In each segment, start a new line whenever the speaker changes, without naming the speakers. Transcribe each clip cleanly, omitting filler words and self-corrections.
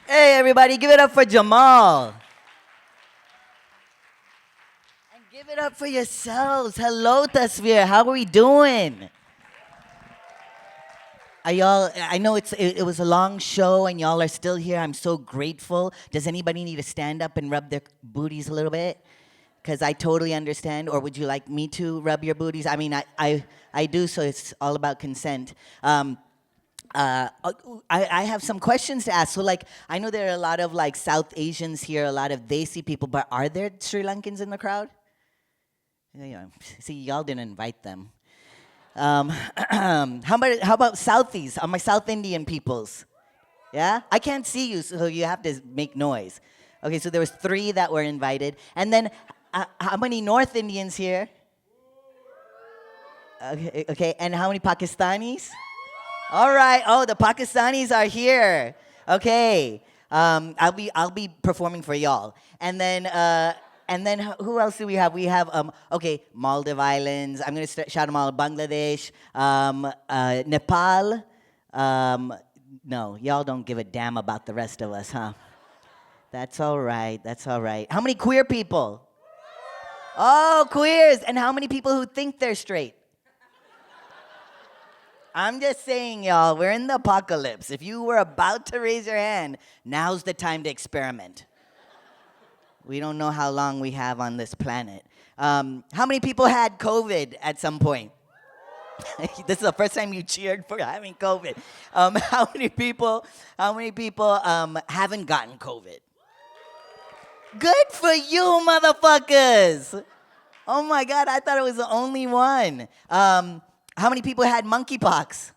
Hey, everybody, give it up for Jamal. And give it up for yourselves. Hello, Tasveer. How are we doing? Are y'all, I know it was a long show and y'all are still here. I'm so grateful. Does anybody need to stand up and rub their booties a little bit? Because I totally understand. Or would you like me to rub your booties? I mean, I do, so it's all about consent. I have some questions to ask. So, like, I know there are a lot of, like, South Asians here, a lot of Desi people, but are there Sri Lankans in the crowd? Yeah, see, y'all didn't invite them. How about Southies? Are my South Indian peoples? Yeah? I can't see you, so you have to make noise. Okay, so there was 3 that were invited. And then, how many North Indians here? Okay, and how many Pakistanis? All right. Oh, the Pakistanis are here. Okay. I'll be performing for y'all. And then who else do we have? We have okay, Maldive Islands. I'm gonna shout them all. Bangladesh, Nepal. No, y'all don't give a damn about the rest of us, huh? That's all right. That's all right. How many queer people? Oh, queers. And how many people who think they're straight? I'm just saying, y'all, we're in the apocalypse. If you were about to raise your hand, now's the time to experiment. We don't know how long we have on this planet. How many people had COVID at some point? This is the first time you cheered for having COVID. How many people haven't gotten COVID? Good for you, motherfuckers! Oh my God, I thought it was the only one. How many people had monkeypox?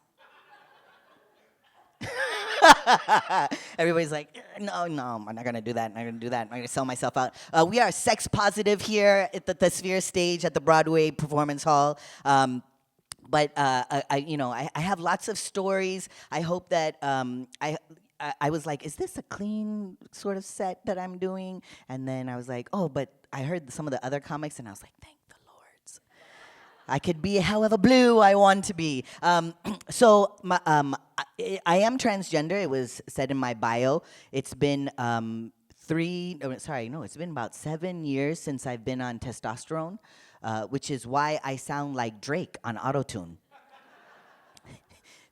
Everybody's like, no, I'm not gonna do that. I'm not gonna do that. I'm gonna sell myself out. We are sex positive here at the Tasveer stage at the Broadway Performance Hall. But I have lots of stories. I hope that I was like, is this a clean sort of set that I'm doing? And then I was like, oh, but I heard some of the other comics, and I was like, thank the Lords. I could be however blue I want to be. I am transgender. It was said in my bio. It's been it's been about 7 years since I've been on testosterone, which is why I sound like Drake on autotune.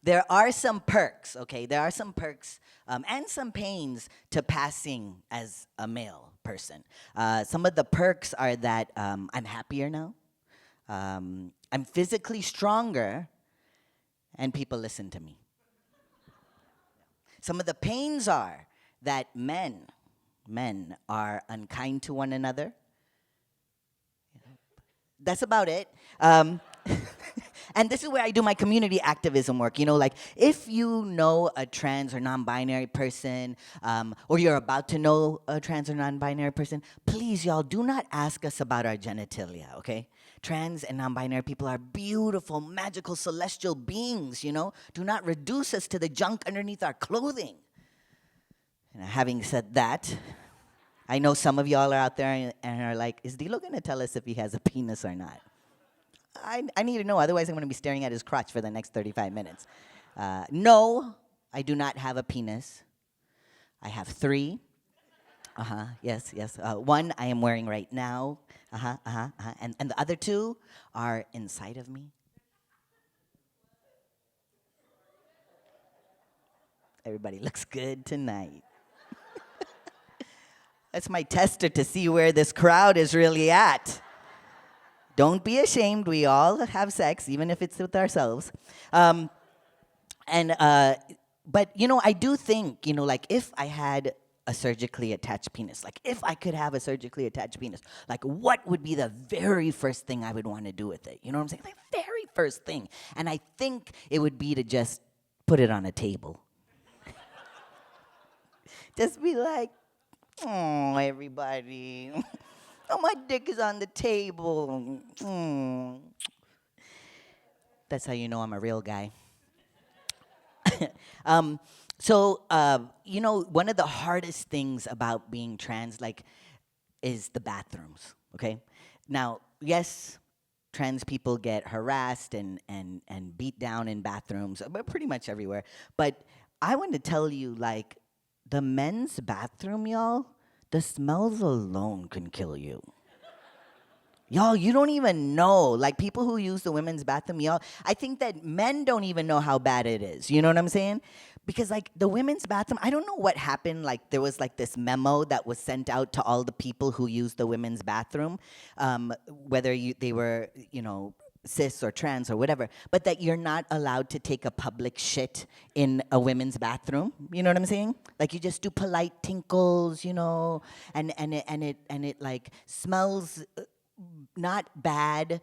There are some perks, okay? There are some perks and some pains to passing as a male person. Some of the perks are that I'm happier now. I'm physically stronger, and people listen to me. Some of the pains are that men are unkind to one another. That's about it. And this is where I do my community activism work. You know, like if you know a trans or non-binary person, or you're about to know a trans or non-binary person, please, y'all, do not ask us about our genitalia, okay? Trans and non-binary people are beautiful, magical, celestial beings, you know? Do not reduce us to the junk underneath our clothing. And having said that, I know some of y'all are out there and are like, is Dilo gonna tell us if he has a penis or not? I need to know, otherwise I'm gonna be staring at his crotch for the next 35 minutes. No, I do not have a penis. I have 3. Yes. 1 I am wearing right now. And the other 2 are inside of me. Everybody looks good tonight. That's my tester to see where this crowd is really at. Don't be ashamed. We all have sex, even if it's with ourselves. But you know, I do think, you know, like if I had a surgically attached penis, like if I could have a surgically attached penis, like what would be the very first thing I would want to do with it? You know what I'm saying? Like very first thing. And I think it would be to just put it on a table. Just be like, oh, everybody. Oh, my dick is on the table. That's how you know I'm a real guy. You know, one of the hardest things about being trans, like, is the bathrooms, okay? Now, yes, trans people get harassed and beat down in bathrooms, but pretty much everywhere. But I want to tell you, like, the men's bathroom, y'all, the smells alone can kill you. Y'all, you don't even know. Like, people who use the women's bathroom, y'all, I think that men don't even know how bad it is. You know what I'm saying? Because, like, the women's bathroom, I don't know what happened. Like, there was, like, this memo that was sent out to all the people who use the women's bathroom, whether they were, cis or trans or whatever, but that you're not allowed to take a public shit in a women's bathroom. You know what I'm saying? Like, you just do polite tinkles, and it like smells not bad.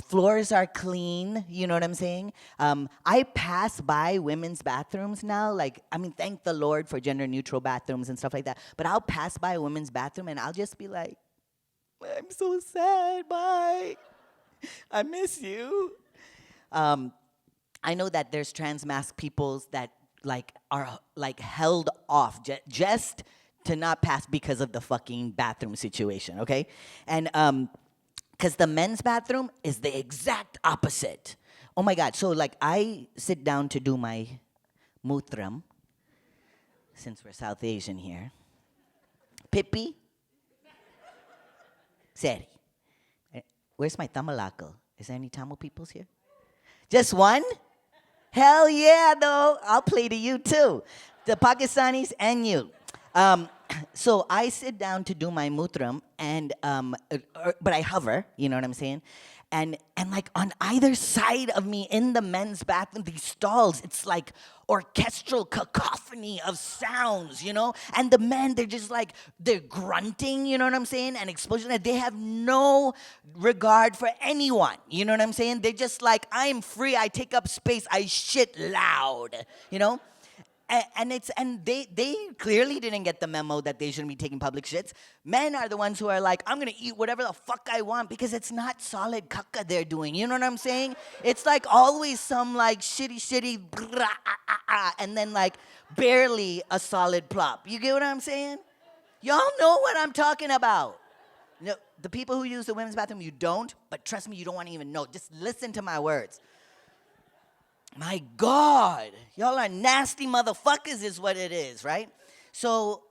Floors are clean. You know what I'm saying? I pass by women's bathrooms now. Like, I mean, thank the Lord for gender neutral bathrooms and stuff like that. But I'll pass by a women's bathroom and I'll just be like, I'm so sad. Bye. I miss you. I know that there's trans masc peoples that are held off just to not pass because of the fucking bathroom situation. Okay, and because the men's bathroom is the exact opposite. Oh my God. So, like, I sit down to do my mutram, since we're South Asian here. Pipi. Seri. Where's my Tamil-Akal? Is there any Tamil peoples here? Just one? Hell yeah, though. I'll play to you, too. The Pakistanis and you. So I sit down to do my mutram, but I hover, you know what I'm saying? And like on either side of me in the men's bathroom, these stalls, it's like orchestral cacophony of sounds, And the men, they're just like, they're grunting, you know what I'm saying? And explosion. They have no regard for anyone, you know what I'm saying? They're just like, I'm free, I take up space, I shit loud, And they clearly didn't get the memo that they shouldn't be taking public shits. Men are the ones who are like, I'm gonna eat whatever the fuck I want because it's not solid caca they're doing. You know what I'm saying? It's like always some like shitty, and then like barely a solid plop. You get what I'm saying? Y'all know what I'm talking about. No, the people who use the women's bathroom, you don't, but trust me, you don't want to even know. Just listen to my words. My God, y'all are nasty motherfuckers is what it is, right? So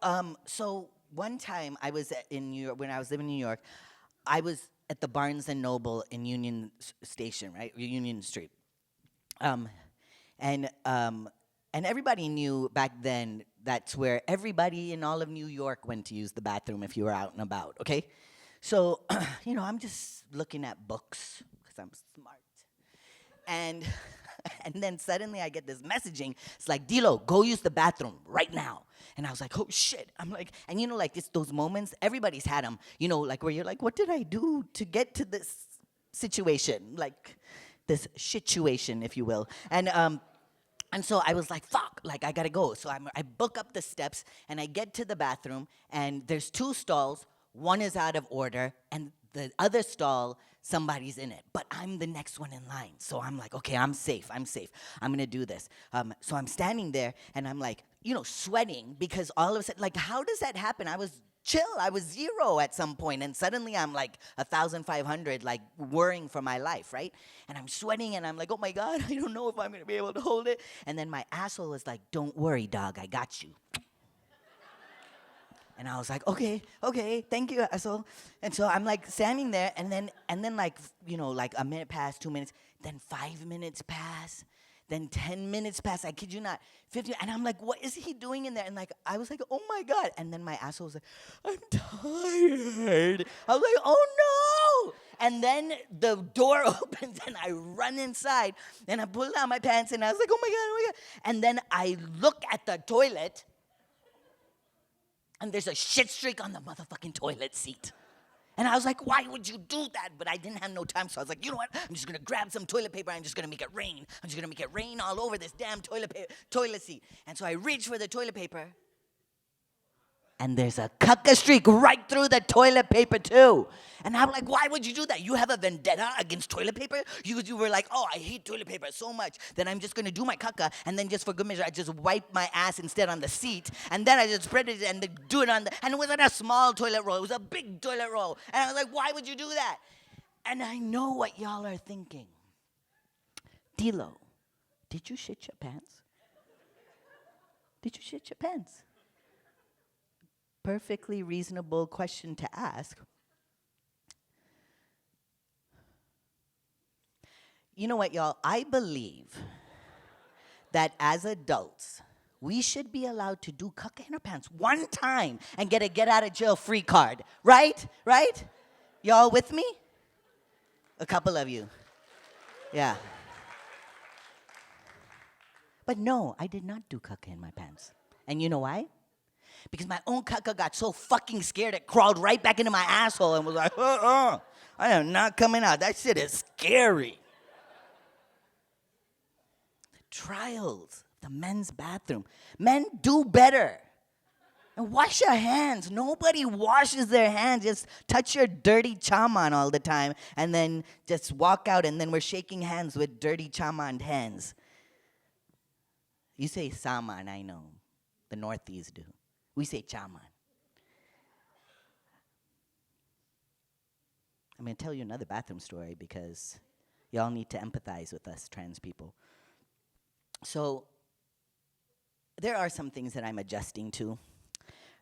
one time I was in New York, when I was living in New York, I was at the Barnes & Noble in Union Station, right? Union Street. And everybody knew back then that's where everybody in all of New York went to use the bathroom if you were out and about, okay? So, I'm just looking at books because I'm smart. And then suddenly I get this messaging. It's like, Dilo, go use the bathroom right now. And I was like, oh shit. I'm like, and like it's those moments, everybody's had them, like where you're like, what did I do to get to this situation? Like this situation, if you will. And so I was like, fuck, like I gotta go. So I book up the steps and I get to the bathroom and there's two stalls. One is out of order and the other stall, somebody's in it, but I'm the next one in line. So I'm like, okay, I'm safe. I'm gonna do this. So I'm standing there and I'm like, sweating because all of a sudden, like, how does that happen? I was chill. I was 0 at some point, and suddenly I'm like 1,500, like worrying for my life, right? And I'm sweating, and I'm like, oh my God, I don't know if I'm gonna be able to hold it. And then my asshole was like, don't worry, dog, I got you. And I was like, okay, thank you, asshole. And so I'm like standing there, and then like, like a minute passed, 2 minutes, then 5 minutes pass, then 10 minutes pass. I kid you not, 50. And I'm like, what is he doing in there? And like, I was like, oh my God. And then my asshole was like, I'm tired. I was like, oh no. And then the door opens and I run inside and I pull down my pants and I was like, oh my God, oh my God. And then I look at the toilet. And there's a shit streak on the motherfucking toilet seat. And I was like, why would you do that? But I didn't have no time, so I was like, you know what? I'm just gonna grab some toilet paper, I'm just gonna make it rain. I'm just gonna make it rain all over this damn toilet seat. And so I reach for the toilet paper, and there's a caca streak right through the toilet paper too. And I'm like, why would you do that? You have a vendetta against toilet paper? You were like, oh, I hate toilet paper so much that I'm just gonna do my caca, and then just for good measure, I just wipe my ass instead on the seat, and then I just spread it and do it on and it wasn't a small toilet roll, it was a big toilet roll. And I was like, why would you do that? And I know what y'all are thinking. Dilo, did you shit your pants? Did you shit your pants? perfectly reasonable question to ask. You know what, y'all? I believe that as adults, we should be allowed to do caca in our pants one time and get a get out of jail free card. Right? Right? Y'all with me? A couple of you. Yeah. But no, I did not do caca in my pants. And you know why? Because my own caca got so fucking scared it crawled right back into my asshole and was like, I am not coming out. That shit is scary. The trials, the men's bathroom. Men, do better. And wash your hands. Nobody washes their hands. Just touch your dirty chaman all the time and then just walk out and then we're shaking hands with dirty chaman hands. You say saman, I know. The Northeast do. We say chaman. I'm going to tell you another bathroom story because y'all need to empathize with us trans people. So there are some things that I'm adjusting to.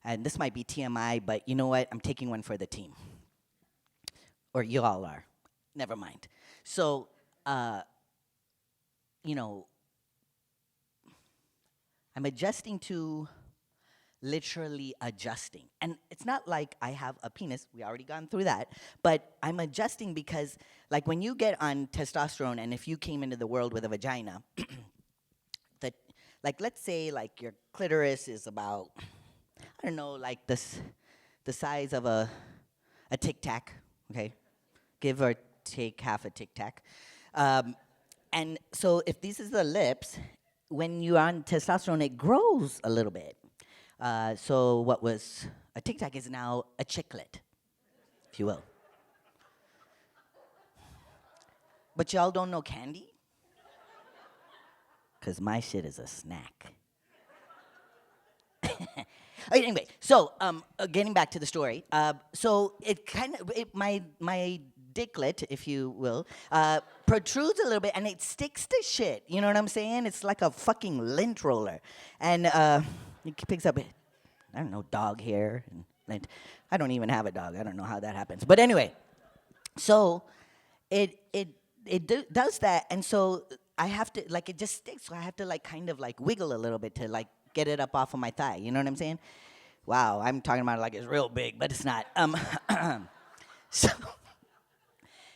And this might be TMI, but you know what? I'm taking one for the team. Or you all are. Never mind. So, you know, I'm adjusting to literally adjusting. And it's not like I have a penis. We already gone through that. But I'm adjusting because, like, when you get on testosterone and if you came into the world with a vagina, like, let's say, like, your clitoris is about, I don't know, like the size of a Tic Tac, okay? Give or take half a Tic Tac. And so if this is the lips, when you're on testosterone, it grows a little bit. So what was a Tic Tac is now a chiclet, if you will. But y'all don't know candy? Because my shit is a snack. Anyway, so getting back to the story. So it kind of, my dicklet, if you will, protrudes a little bit and it sticks to shit. You know what I'm saying? It's like a fucking lint roller. And it picks up, I don't know, dog hair and lint. I don't even have a dog. I don't know how that happens. But anyway, so it does that. And so I have to, like, it just sticks. So I have to, like, kind of, like, wiggle a little bit to, like, get it up off of my thigh. You know what I'm saying? Wow, I'm talking about it like it's real big, but it's not.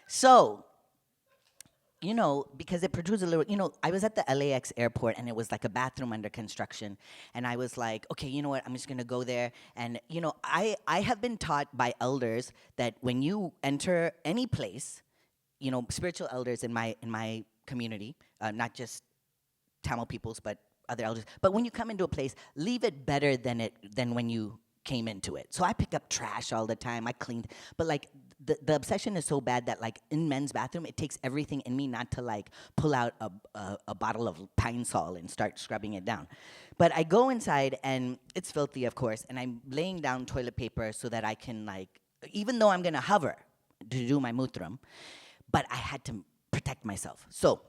So, you know, because it protrudes a little, you know, I was at the LAX airport and it was like a bathroom under construction. And I was like, okay, you know what, I'm just gonna go there. And, you know, I have been taught by elders that when you enter any place, you know, spiritual elders in my community, not just Tamil peoples, but other elders. But when you come into a place, leave it better than when you came into it. So I pick up trash all the time. I cleaned, but like the obsession is so bad that like in men's bathroom, it takes everything in me not to like pull out a bottle of Pine Sol and start scrubbing it down. But I go inside and it's filthy, of course, and I'm laying down toilet paper so that I can like, even though I'm gonna hover to do my mutram, but I had to protect myself. So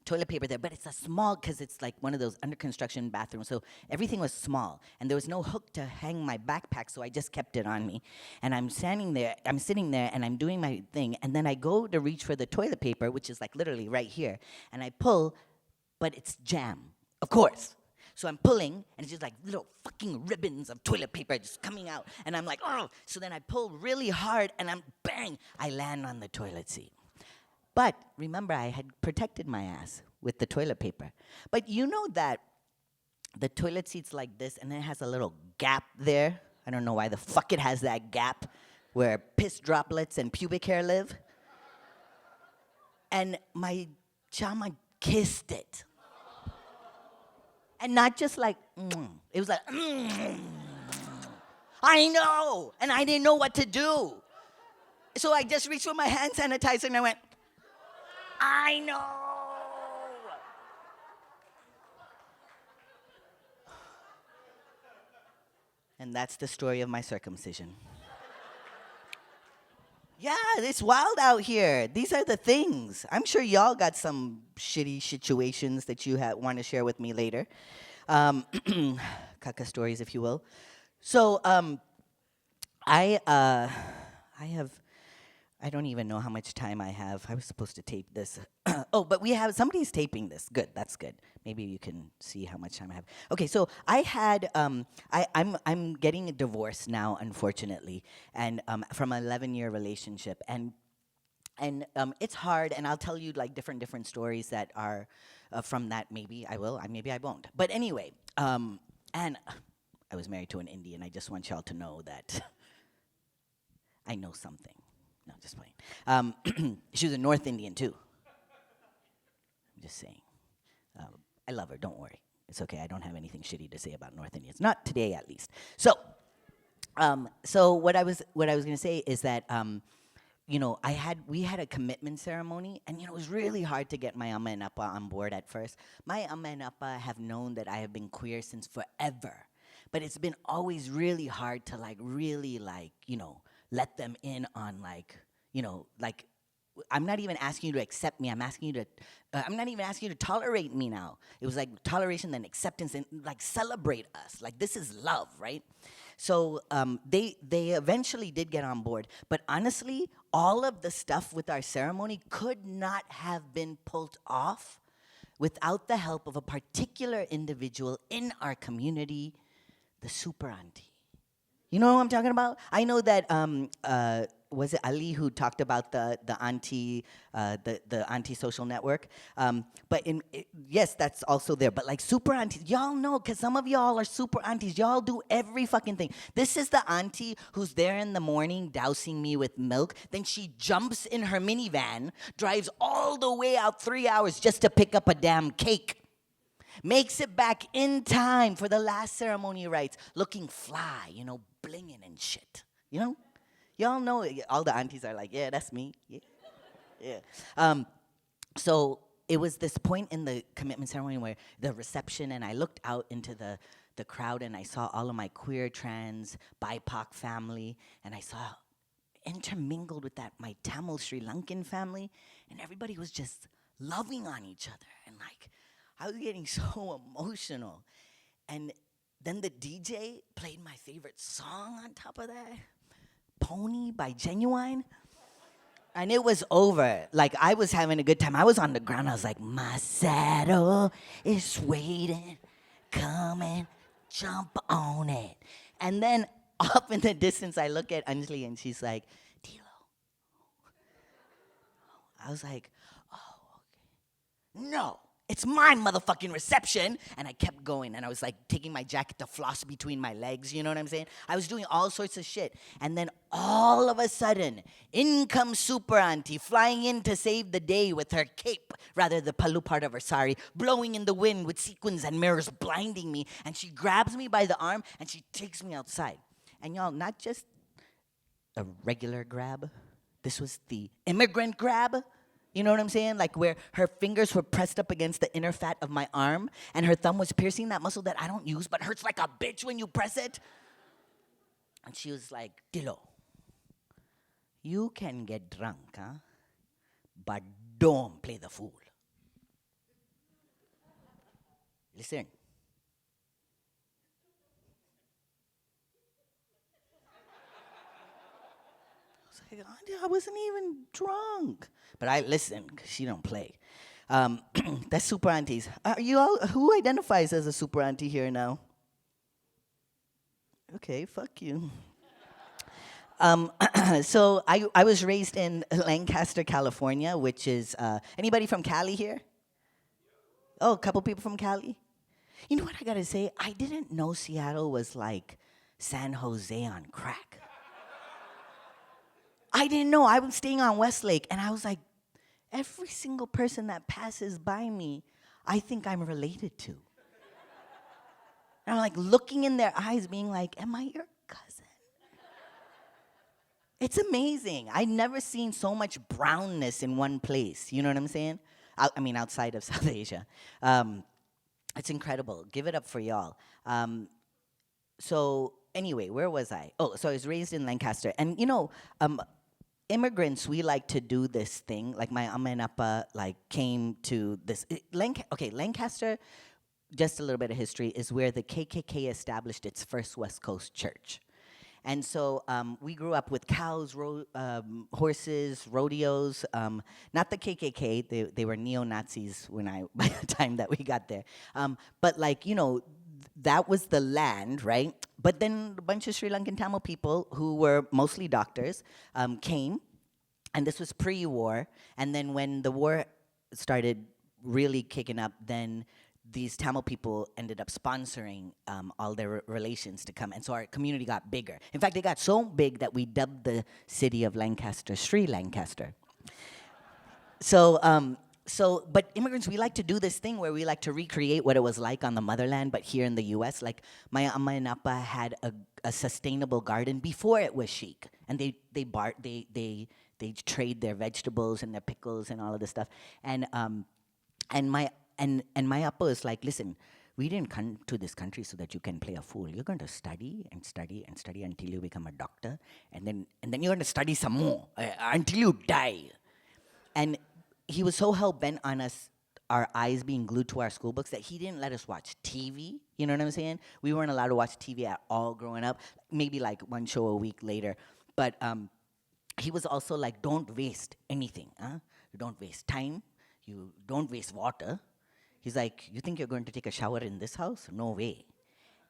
toilet paper there, but it's a small, because it's like one of those under construction bathrooms, so everything was small, and there was no hook to hang my backpack, so I just kept it on me. And I'm sitting there, and I'm doing my thing, and then I go to reach for the toilet paper, which is like literally right here, and I pull, but it's jam, of course. So I'm pulling, and it's just like little fucking ribbons of toilet paper just coming out, and I'm like, oh! So then I pull really hard, and bang! I land on the toilet seat. But remember, I had protected my ass with the toilet paper. But you know that the toilet seat's like this, and then it has a little gap there. I don't know why the fuck it has that gap where piss droplets and pubic hair live. And my chama kissed it. And not just like, it was like, I know! And I didn't know what to do. So I just reached for my hand sanitizer and I went, I know. And that's the story of my circumcision. Yeah, it's wild out here. These are the things. I'm sure y'all got some shitty situations that you want to share with me later. Caca stories, if you will. So I have. I don't even know how much time I have. I was supposed to tape this. Oh, but we have somebody's taping this. Good, that's good. Maybe you can see how much time I have. Okay, so I had I'm getting a divorce now, unfortunately, and from an 11-year relationship, and it's hard. And I'll tell you like different stories that are from that. Maybe I will. Maybe I won't. But anyway, and I was married to an Indian. I just want y'all to know that I know something. No, just playing. She was a North Indian too. I'm just saying. I love her. Don't worry. It's okay. I don't have anything shitty to say about North Indians. Not today, at least. So what I was going to say is that we had a commitment ceremony, and it was really hard to get my amma and appa on board at first. My amma and appa have known that I have been queer since forever, but it's been always really hard to really let them in on I'm not even asking you to accept me. I'm asking you to. I'm not even asking you to tolerate me now. It was like toleration, then acceptance, and celebrate us. This is love, right? So they eventually did get on board. But honestly, all of the stuff with our ceremony could not have been pulled off without the help of a particular individual in our community, the super auntie. You know what I'm talking about? I know that was it Ali who talked about the auntie the auntie social network? But yes, that's also there. But super aunties, y'all know, because some of y'all are super aunties. Y'all do every fucking thing. This is the auntie who's there in the morning dousing me with milk. Then she jumps in her minivan, drives all the way out 3 hours just to pick up a damn cake. Makes it back in time for the last ceremony rites, looking fly, blinging and shit. Y'all know, all the aunties are like, yeah, that's me. Yeah. So it was this point in the commitment ceremony where the reception, and I looked out into the crowd, and I saw all of my queer, trans, BIPOC family, and I saw intermingled with that my Tamil-Sri Lankan family, and everybody was just loving on each other, and I was getting so emotional. And then the DJ played my favorite song on top of that, Pony by Genuine. And it was over. I was having a good time. I was on the ground. I was like, my saddle is waiting. Come and jump on it. And then off in the distance, I look at Anjali, and she's like, Tilo. I was like, oh, okay. No. It's my motherfucking reception. And I kept going, and I was taking my jacket to floss between my legs, you know what I'm saying? I was doing all sorts of shit. And then all of a sudden, in comes Super Auntie, flying in to save the day with her cape, rather the palu part of her sari, blowing in the wind with sequins and mirrors blinding me. And she grabs me by the arm, and she takes me outside. And y'all, not just a regular grab. This was the immigrant grab. You know what I'm saying? Where her fingers were pressed up against the inner fat of my arm, and her thumb was piercing that muscle that I don't use but hurts like a bitch when you press it. And she was like, Tilo, you can get drunk, huh? But don't play the fool. Listen. I wasn't even drunk. But I listened, because she don't play. That's super aunties. Are you all, who identifies as a super auntie here now? Okay, fuck you. So I was raised in Lancaster, California, which is, anybody from Cali here? Oh, a couple people from Cali? You know what I gotta say? I didn't know Seattle was like San Jose on crack. I didn't know. I was staying on Westlake, and I was like, every single person that passes by me, I think I'm related to. And I'm looking in their eyes, being like, am I your cousin? It's amazing. I've never seen so much brownness in one place. You know what I'm saying? Outside of South Asia. It's incredible. Give it up for y'all. So anyway, where was I? Oh, so I was raised in Lancaster. And immigrants, we like to do this thing. My amma and appa came to this. Lancaster just a little bit of history, is where the KKK established its first West Coast church. And so we grew up with cows, horses, rodeos. Not the KKK; they were neo-Nazis by the time that we got there. But like that was the land, right? But then a bunch of Sri Lankan Tamil people who were mostly doctors came, and this was pre-war. And then when the war started really kicking up, then these Tamil people ended up sponsoring all their relations to come. And so our community got bigger. In fact, it got so big that we dubbed the city of Lancaster Sri Lancaster. But immigrants, we like to do this thing where we like to recreate what it was like on the motherland, but here in the U.S. Like my amma and appa had a sustainable garden before it was chic. And they trade their vegetables and their pickles and all of this stuff. And my appa is like, listen, we didn't come to this country so that you can play a fool. You're going to study and study and study until you become a doctor, and then you're going to study some more until you die. And he was so hell-bent on our eyes being glued to our school books that he didn't let us watch TV. You know what I'm saying? We weren't allowed to watch TV at all growing up, maybe like one show a week later. But he was also like, don't waste anything. You don't waste time. You don't waste water. He's like, you think you're going to take a shower in this house? No way.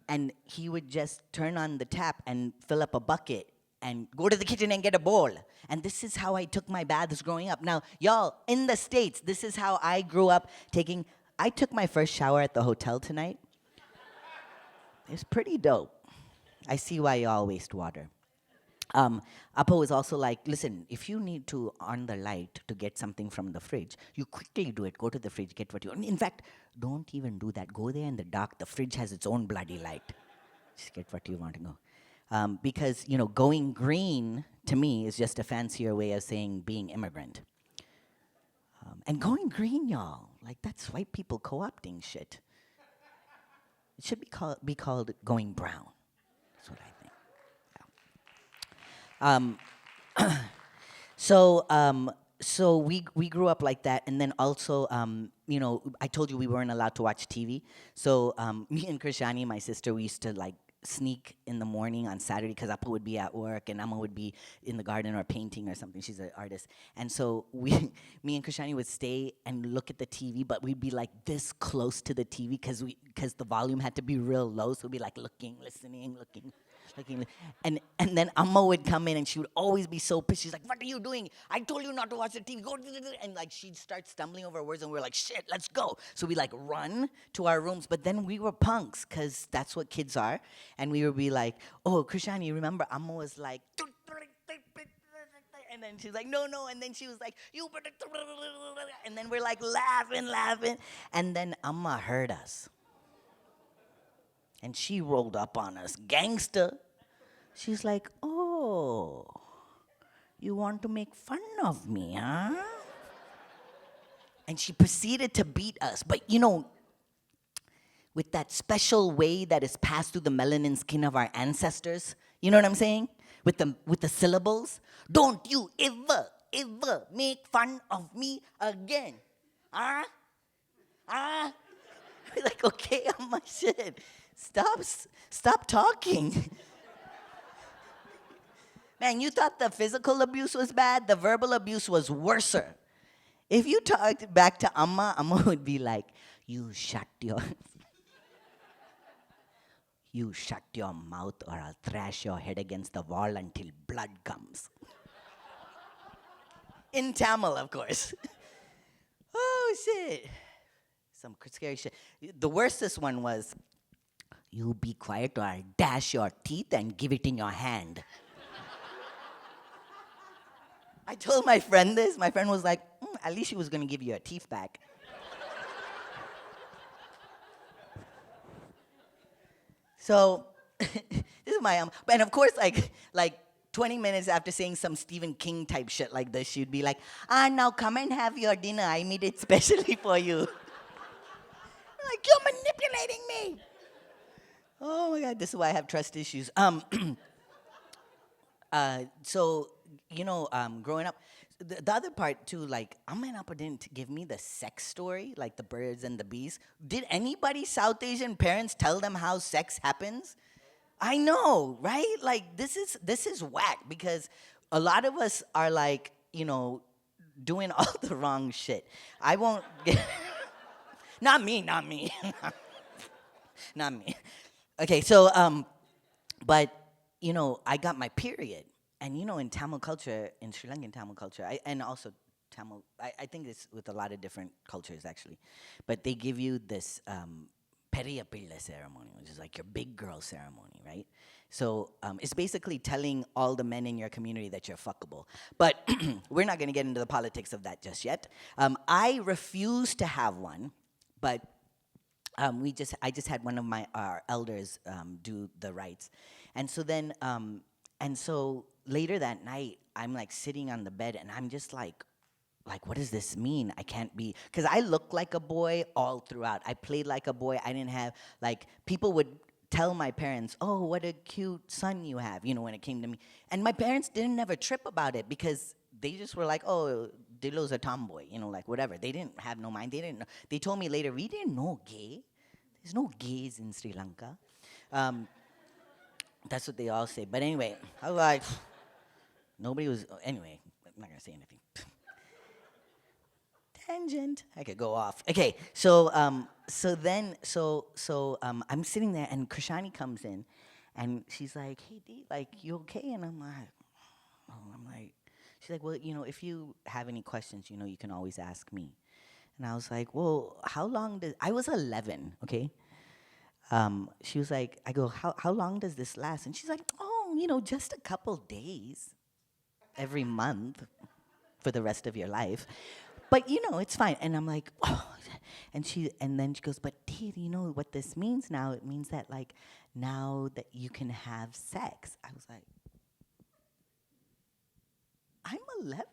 And he would just turn on the tap and fill up a bucket and go to the kitchen and get a bowl. And this is how I took my baths growing up. Now, y'all, in the States, this is how I grew up taking. I took my first shower at the hotel tonight. It's pretty dope. I see why y'all waste water. Appa was also like, listen, if you need to on the light to get something from the fridge, you quickly do it. Go to the fridge, get what you want. In fact, don't even do that. Go there in the dark. The fridge has its own bloody light. Just get what you want to go. Because, going green, to me, is just a fancier way of saying being immigrant. And going green, y'all, like that's white people co-opting shit. It should be called going brown. That's what I think. So we grew up like that, and then also, I told you we weren't allowed to watch TV. So me and Krishani, my sister, we used to like sneak in the morning on Saturday because Appa would be at work and Amma would be in the garden or painting or something. She's an artist. And so me and Krishani would stay and look at the TV, but we'd be like this close to the TV because the volume had to be real low. So we'd be like looking, listening, looking. And then Amma would come in and she would always be so pissed. She's like, what are you doing? I told you not to watch the TV. Go. And like she'd start stumbling over words and we're like, shit, let's go. So we like run to our rooms. But then we were punks because that's what kids are. And we would be like, oh, Krishani, you remember Amma was like, and then she's like, no. And then she was like, you better. And then we're like laughing. And then Amma heard us. And she rolled up on us, gangster. She's like, oh, you want to make fun of me, huh? And she proceeded to beat us. But with that special way that is passed through the melanin skin of our ancestors, you know what I'm saying? With the syllables. Don't you ever make fun of me again. Huh? We're like, okay, Amma, shit. Stop talking. Man, you thought the physical abuse was bad? The verbal abuse was worser. If you talked back to Amma, Amma would be like, you shut your mouth or I'll thrash your head against the wall until blood comes. In Tamil, of course. Oh, shit. Some scary shit. The worstest one was, you be quiet or I'll dash your teeth and give it in your hand. I told my friend this. My friend was like, at least she was going to give you your teeth back. So, this is my and of course, like 20 minutes after saying some Stephen King type shit like this, she'd be like, now come and have your dinner. I made it specially for you. Like, you're manipulating me. Oh my God, this is why I have trust issues. So, growing up, the other part too, like, Amma and Appa didn't give me the sex story, like the birds and the bees. Did anybody South Asian parents tell them how sex happens? I know, right? Like this is whack because a lot of us are like, doing all the wrong shit. I won't get not me, not me. Not me. Okay, so but I got my period. And in Tamil culture, in Sri Lankan Tamil culture, and also Tamil, I think it's with a lot of different cultures actually, but they give you this Periya Pilla ceremony, which is like your big girl ceremony, right? So it's basically telling all the men in your community that you're fuckable. But we're not going to get into the politics of that just yet. I refuse to have one, but I just had one of our elders do the rites, and so then later that night, I'm like sitting on the bed, and I'm just like, what does this mean? I can't be, because I looked like a boy all throughout. I played like a boy. I didn't have, people would tell my parents, oh, what a cute son you have, when it came to me. And my parents didn't ever trip about it because they just were like, oh, Dilo's a tomboy, whatever. They didn't have no mind. They didn't know. They told me later, we didn't know gay. There's no gays in Sri Lanka. That's what they all say. But anyway, I was like, nobody was, anyway, I'm not going to say anything. Tangent. I could go off. Okay, so I'm sitting there, and Krishani comes in, and she's like, hey, Dee, you okay? And I'm like, she's like, well, if you have any questions, you can always ask me. And I was like, well, I was 11, okay? She was like, I go, how long does this last? And she's like, oh, just a couple days every month for the rest of your life. But, it's fine. And I'm like, oh. And then she goes, but Dee, you know what this means now? It means that, now that you can have sex. I was like, I'm 11.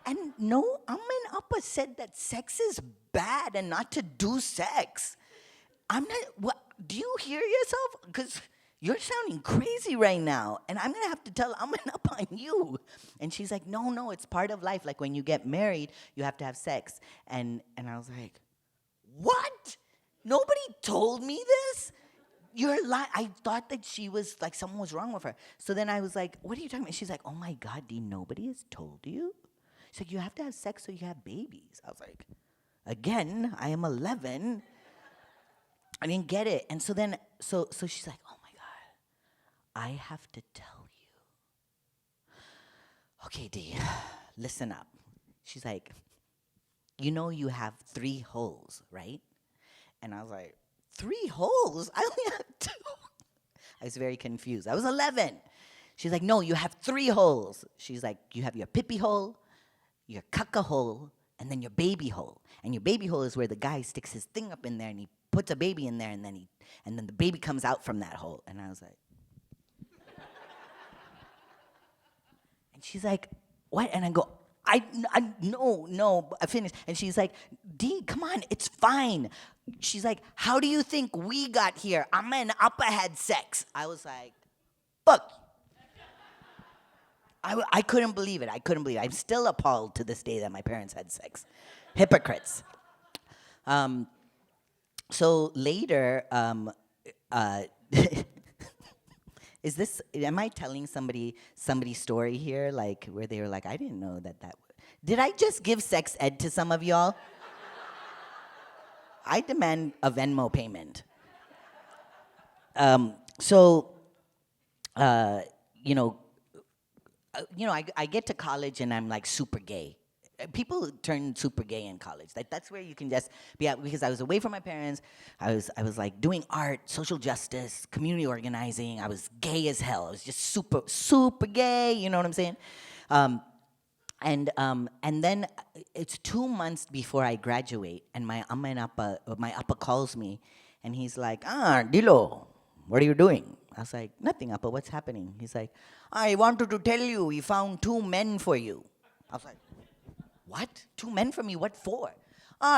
And no, Amma and Appa said that sex is bad and not to do sex. I'm not, what, do you hear yourself? Because you're sounding crazy right now, and I'm going to have to tell Amma and Appa on you. And she's like, no, it's part of life. Like, when you get married, you have to have sex. And I was like, what? Nobody told me this? You're lying. I thought that she was, someone was wrong with her. So then I was like, what are you talking about? She's like, oh my God, Dee, nobody has told you? She's like, you have to have sex so you have babies. I was like, again, I am 11. I didn't get it. And so then, so she's like, oh my God, I have to tell you. Okay, Dee, listen up. She's like, you have 3 holes, right? And I was like, 3 holes? I only have 2. I was very confused. I was 11. She's like, no, you have 3 holes. She's like, you have your pippy hole, your caca hole, and then your baby hole. And your baby hole is where the guy sticks his thing up in there and he puts a baby in there, and then the baby comes out from that hole. And I was like, and she's like, what? And I go, no, I finished. And she's like, Dee, come on, it's fine. She's like, how do you think we got here? Amma and Appa had sex. I was like, fuck. I couldn't believe it. I'm still appalled to this day that my parents had sex. Hypocrites. So later, am I telling somebody's story here, where they were like, I didn't know that. Did I just give sex ed to some of y'all? I demand a Venmo payment. I get to college and I'm super gay. People turn super gay in college. That's where you can just be out, because I was away from my parents. I was doing art, social justice, community organizing. I was gay as hell. I was just super gay. You know what I'm saying? And then it's 2 months before I graduate, and my appa calls me, and he's like, Dilo, what are you doing? I was like, nothing, Appa, what's happening? He's like, I wanted to tell you, we found 2 men for you. I was like, what? 2 men for me? What for?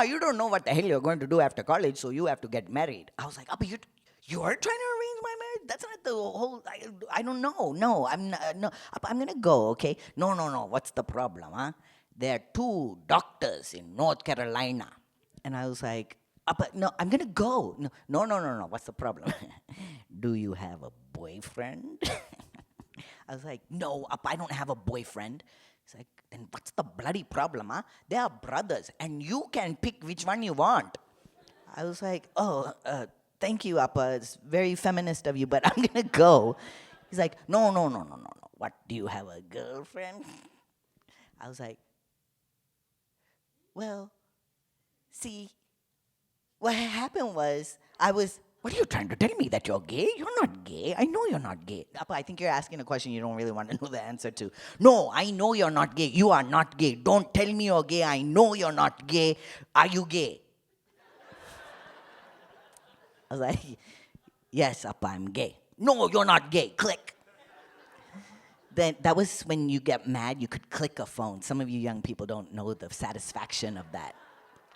You don't know what the hell you're going to do after college, so you have to get married. I was like, Appa, You're trying to arrange my marriage? That's not the whole. I don't know. No, I'm not. No, I'm gonna go. Okay. No, no, no. What's the problem, huh? There are two doctors in North Carolina, and I was like, Appa, no, I'm gonna go. No, no, no, no, no. What's the problem? Do you have a boyfriend? I was like, no, Appa, I don't have a boyfriend. He's like, then what's the bloody problem, huh? They are brothers, and you can pick which one you want. I was like, oh, thank you, Appa. It's very feminist of you, but I'm gonna go. He's like, no, no, no, no, no, no. What, do you have a girlfriend? I was like, well, see, what happened was, what are you trying to tell me, that you're gay? You're not gay. I know you're not gay. Appa, I think you're asking a question you don't really want to know the answer to. No, I know you're not gay. You are not gay. Don't tell me you're gay. I know you're not gay. Are you gay? I was like, yes, Appa, I'm gay. No, you're not gay. Click. Then that was when you get mad, you could click a phone. Some of you young people don't know the satisfaction of that.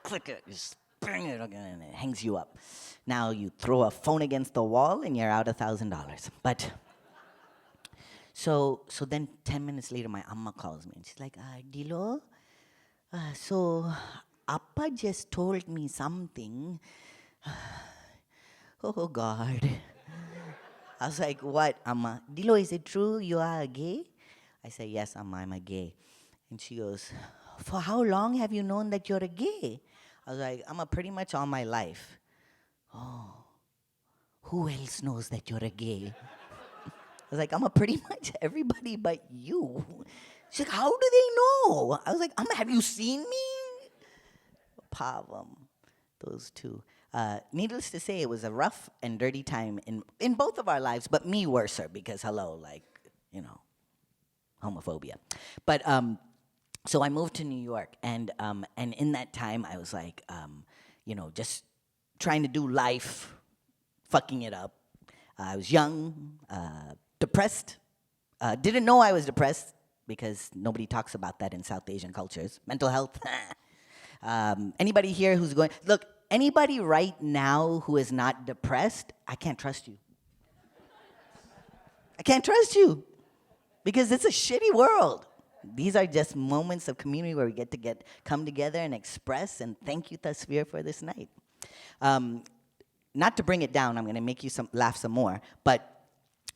Click it, just bring it, and it hangs you up. Now you throw a phone against the wall and you're out $1,000. But so then 10 minutes later, my amma calls me and she's like, Dilo, so Appa just told me something. Oh God. I was like, what, Amma? Dilo, is it true you are a gay? I said, yes, Amma, I'm a gay. And she goes, for how long have you known that you're a gay? I was like, Amma, pretty much all my life. Oh, who else knows that you're a gay? I was like, Amma, pretty much everybody but you. She's like, how do they know? I was like, Amma, have you seen me? Pavam, those two. Needless to say, it was a rough and dirty time in both of our lives, but me worser because, hello, like, you know, homophobia. But so I moved to New York, and in that time, I was like, you know, just trying to do life, fucking it up. I was young, depressed, didn't know I was depressed because nobody talks about that in South Asian cultures. Mental health. Anybody here who's going, look, anybody right now who is not depressed, I can't trust you. I can't trust you because it's a shitty world. These are just moments of community where we get to come together and express, and thank you, Tasveer, for this night. Not to bring it down, I'm going to make you laugh some more, but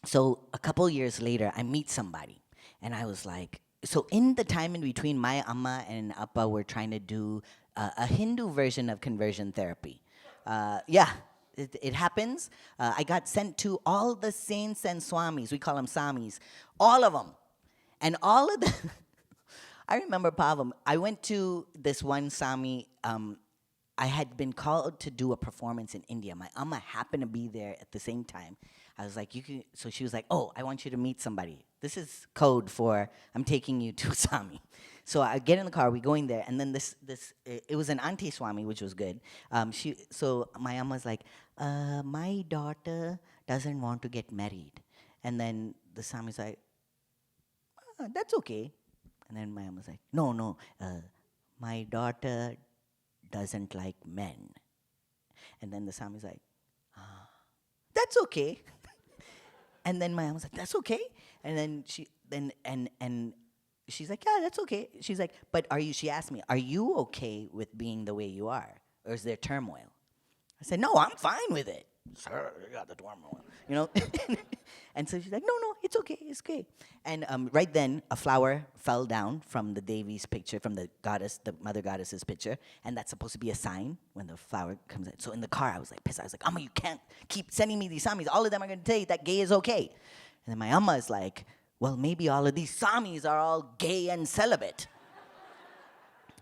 so a couple years later, I meet somebody, and I was like, so in the time in between, my amma and appa were trying to do a Hindu version of conversion therapy. Yeah, it happens. I got sent to all the saints and swamis, we call them samis, all of them. And all of them, I remember Pavam, I went to this one sami, I had been called to do a performance in India. My amma happened to be there at the same time. I was like, so she was like, oh, I want you to meet somebody. This is code for, I'm taking you to Sami. So I get in the car, we go in there, and then it was an auntie Swami, which was good. So my amma's like, my daughter doesn't want to get married. And then the Swami's like, that's okay. And then my amma's like, no, my daughter doesn't like men. And then the Swami's like, that's okay. And then my mom was like, that's okay. And then she's like, yeah, that's okay. She's like, but she asked me, are you okay with being the way you are? Or is there turmoil? I said, no, I'm fine with it. Sir, you got the turmoil, you know? And so she's like, no, it's okay, it's okay. And right then, a flower fell down from the Devi's picture, from the goddess, the mother goddess's picture, and that's supposed to be a sign when the flower comes in. So in the car, I was like pissed. I was like, Amma, you can't keep sending me these samis. All of them are going to tell you that gay is okay. And then my Amma is like, well, maybe all of these samis are all gay and celibate.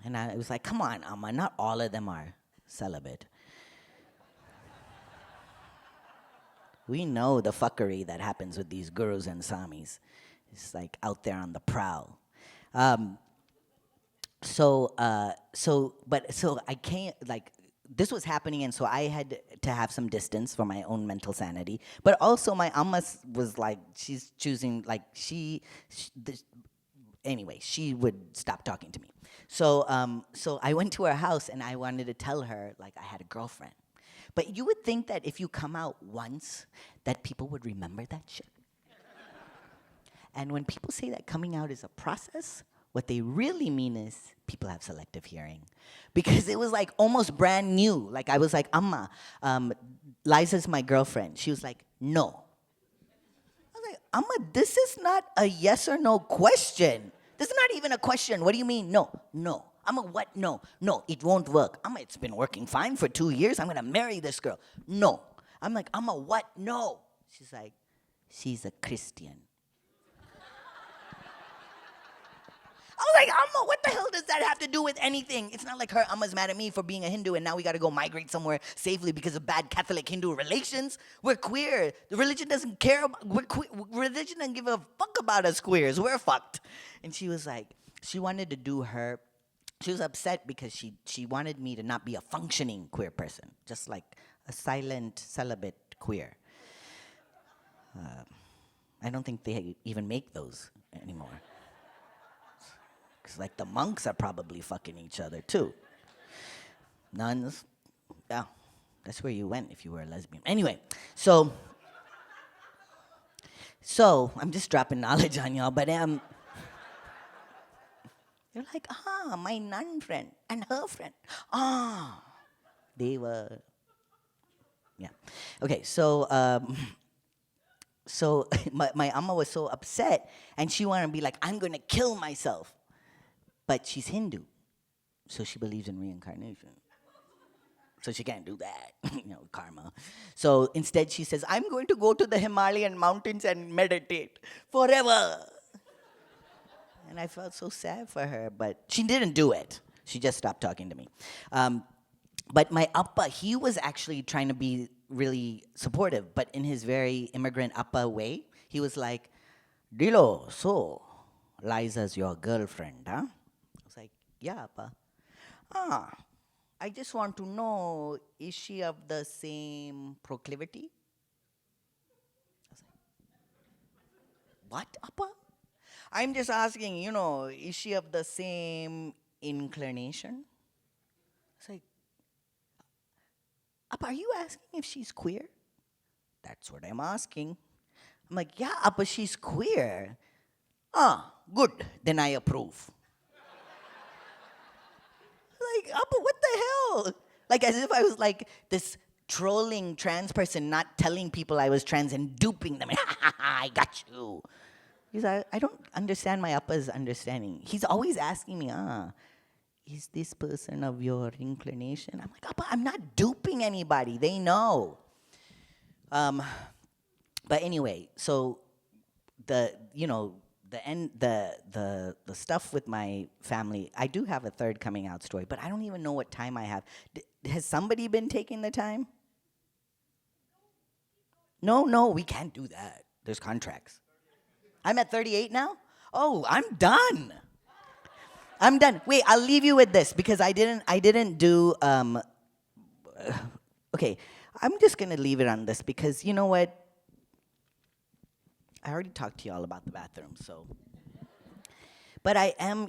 And I was like, come on, Amma, not all of them are celibate. We know the fuckery that happens with these gurus and samis. It's like out there on the prowl. So I can't, like, this was happening, and so I had to have some distance for my own mental sanity. But also my amma was like, she's choosing, like, anyway, she would stop talking to me. So I went to her house, and I wanted to tell her, like, I had a girlfriend. But you would think that if you come out once, that people would remember that shit. And when people say that coming out is a process, what they really mean is people have selective hearing. Because it was like almost brand new. Like I was like, Amma, Liza's my girlfriend. She was like, no. I was like, Amma, this is not a yes or no question. This is not even a question. What do you mean? No, no. Amma, what? No, no, it won't work. Amma, it's been working fine for 2 years. I'm gonna marry this girl. No. I'm like, Amma, what? No. She's like, she's a Christian. I was like, Amma, what the hell does that have to do with anything? It's not like her Amma's mad at me for being a Hindu and now we gotta go migrate somewhere safely because of bad Catholic-Hindu relations. We're queer. The religion doesn't care about, religion doesn't give a fuck about us queers. We're fucked. And she was like, she wanted to do her, she was upset because she wanted me to not be a functioning queer person, just like a silent, celibate queer. I don't think they even make those anymore. Because like the monks are probably fucking each other too. Nuns, yeah, that's where you went if you were a lesbian. Anyway, so I'm just dropping knowledge on y'all, but you're like, my nun friend and her friend. They were, yeah. Okay, so my amma was so upset, and she wanted to be like, I'm gonna kill myself. But she's Hindu, so she believes in reincarnation. So she can't do that, karma. So instead she says, I'm going to go to the Himalayan mountains and meditate forever. And I felt so sad for her, but she didn't do it. She just stopped talking to me. But my appa, he was actually trying to be really supportive, but in his very immigrant appa way, he was like, Dilo, so Liza's your girlfriend, huh? I was like, yeah, appa. I just want to know, is she of the same proclivity? I was like, what, appa? I'm just asking, is she of the same inclination? It's like, Appa, are you asking if she's queer? That's what I'm asking. I'm like, yeah, Appa, she's queer. Good, then I approve. Like, Appa, what the hell? Like, as if I was like this trolling trans person, not telling people I was trans and duping them. I got you. He's like, I don't understand my Appa's understanding. He's always asking me, is this person of your inclination? I'm like, Appa, I'm not duping anybody. They know. But anyway, so the stuff with my family, I do have a third coming out story, but I don't even know what time I have. Has somebody been taking the time? No, we can't do that. There's contracts. I'm at 38 now? Oh, I'm done. I'm done. Wait, I'll leave you with this because I didn't do, okay, I'm just gonna leave it on this because you know what? I already talked to y'all about the bathroom, so. But I am,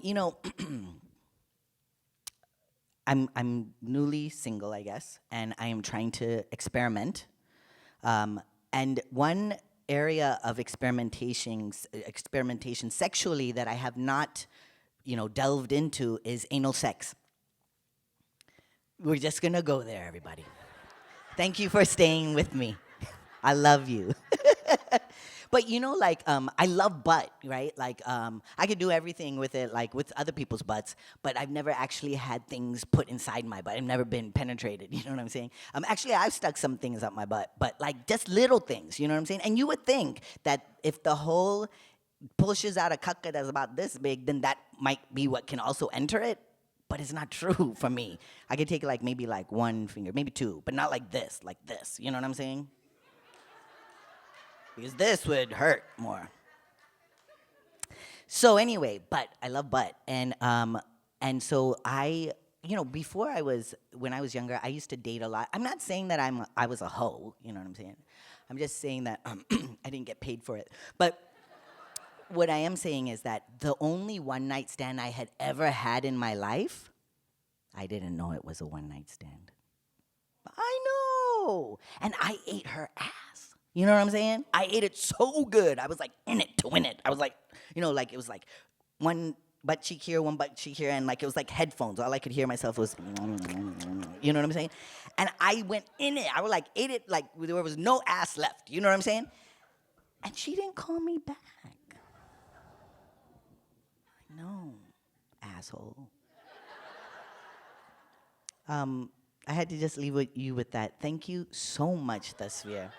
I'm newly single, I guess, and I am trying to experiment. And one area of experimentation sexually that I have not, delved into is anal sex. We're just gonna go there, everybody. Thank you for staying with me. I love you. But I love butt, right? Like, I could do everything with it, like with other people's butts, but I've never actually had things put inside my butt. I've never been penetrated, you know what I'm saying? Actually, I've stuck some things up my butt, but like just little things, you know what I'm saying? And you would think that if the hole pushes out a caca that's about this big, then that might be what can also enter it, but it's not true for me. I could take maybe one finger, maybe two, but not like this, you know what I'm saying? Because this would hurt more. So anyway, I love butt, and so before when I was younger, I used to date a lot. I'm not saying that I was a hoe, you know what I'm saying? I'm just saying that I didn't get paid for it. But what I am saying is that the only one night stand I had ever had in my life, I didn't know it was a one night stand. I yo. And I ate her ass. You know what I'm saying? I ate it so good. I was like in it to win it. I was like, you know, like it was like one butt cheek here, one butt cheek here, and like it was like headphones. All I could hear myself was, you know what I'm saying? And I went in it. I was like, ate it like there was no ass left. You know what I'm saying? And she didn't call me back. No, asshole. I had to just leave you with that. Thank you so much, Tasveer.